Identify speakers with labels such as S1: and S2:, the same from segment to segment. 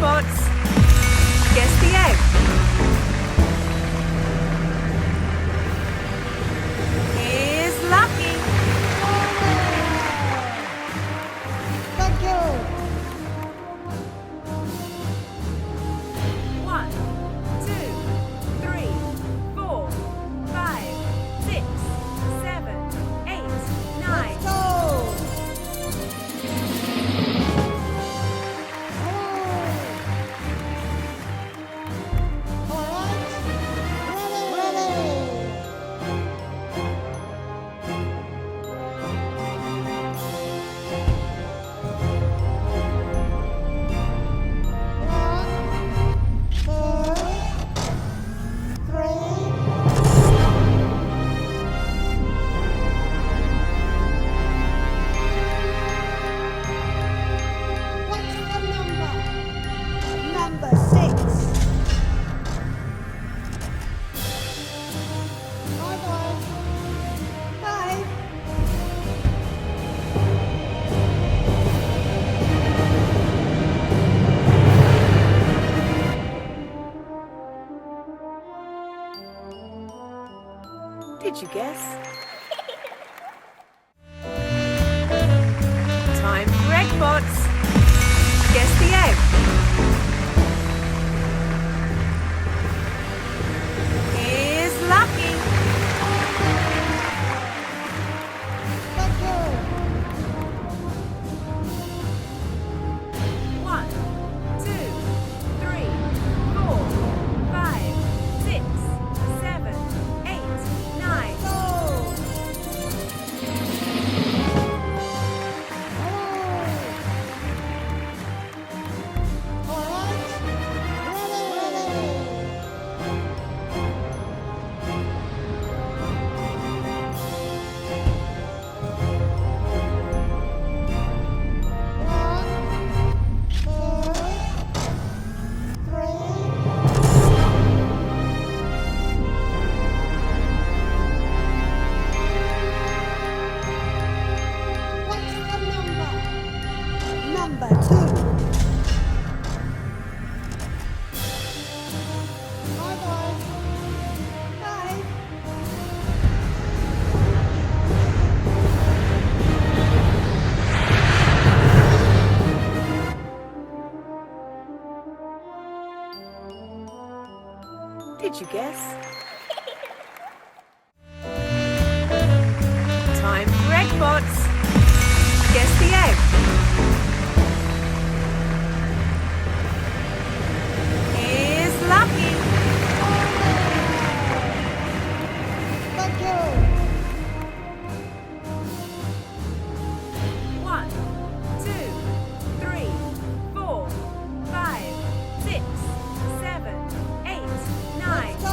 S1: Gregbots. Guess the egg. Is lucky.
S2: Thank you.
S1: 1, 2, 3, 4, 5, 6, 7, 8, 9.
S2: Go. All right. Ready. One, two, three. What's the number? Number 6. Bye.
S1: Did you guess? Time for Gregbots. Guess the egg. Is lucky.
S2: Thank you.
S1: 1, 2, 3, 4, 5, 6, 7, 8, 9.
S2: Go. All right. Ready. One, two, three. What's the number? Number 2. Bye. Bye.
S1: Did you guess? Time for Gregbots. Guess the egg. Is lucky.
S2: Thank you.
S1: 1, 2, 3, 4, 5, 6, 7, 8, 9.
S2: Go.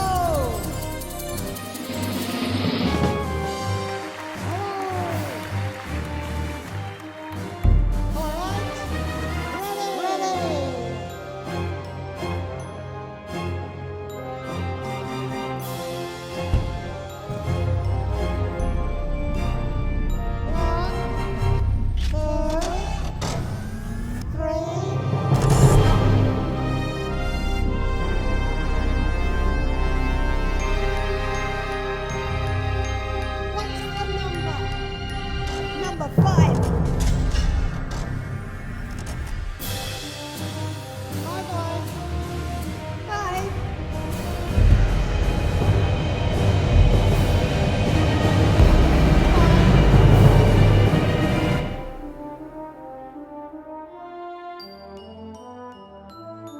S2: All right. Ready. One, two, three. What's the number? Number 5. Bye. Bye.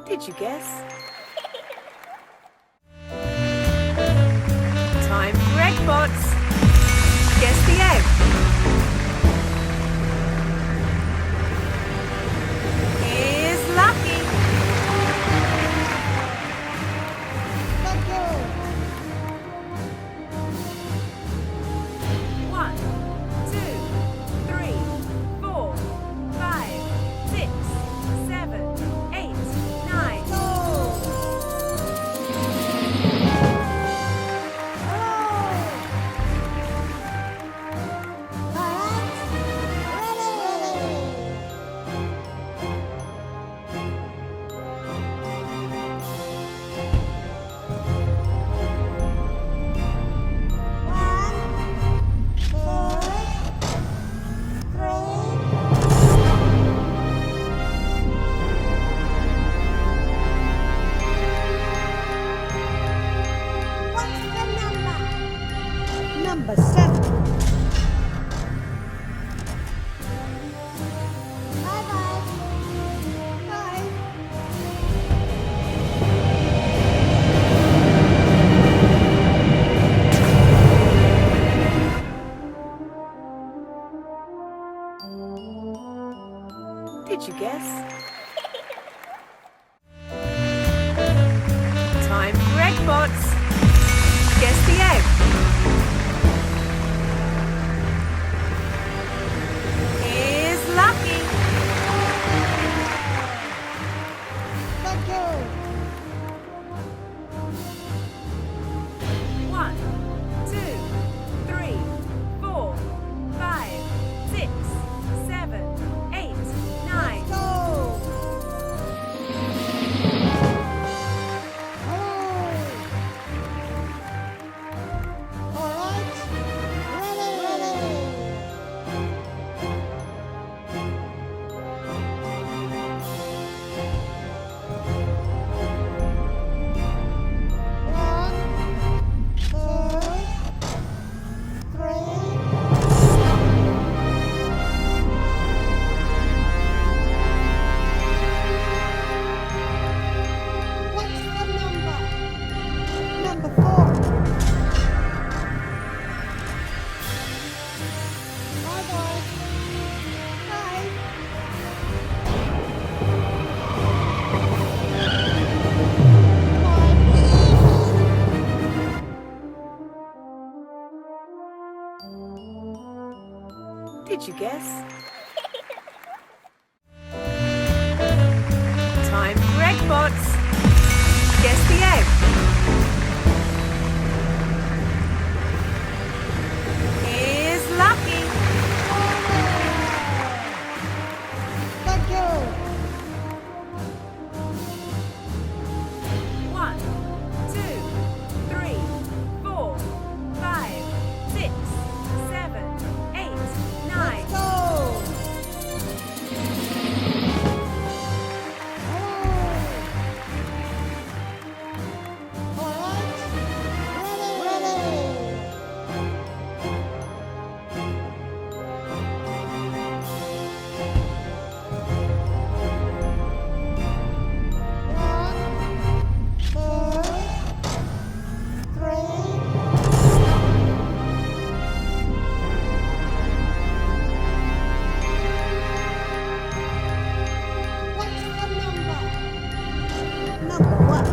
S1: Did you guess? Time for Gregbots. Guess the egg. Is lucky.
S2: Thank you.
S1: 1, 2, 3, 4, 5, 6, 7, 8, 9.
S2: Go.
S1: Did you guess? Time for egg bots. Guess the egg. Is lucky.
S2: Thank you.
S1: 1, 2, 3, 4, 5, 6, 7, 8, 9.
S2: Go. All right. Ready. One, two, three. What's the number? Number 4. Hi guys. Hi.
S1: Did you guess? Time for egg bots. Guess the egg. Is lucky.
S2: Thank you.
S1: 1, 2, 3, 4, 5, 6, 7, 8, 9.
S2: Go. All right. Ready. One, two, three. What's the number? Number 1.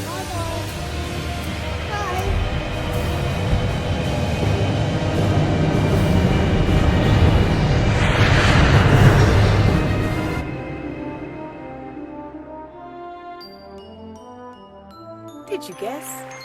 S2: Hi guys. Hi.
S1: Did you guess?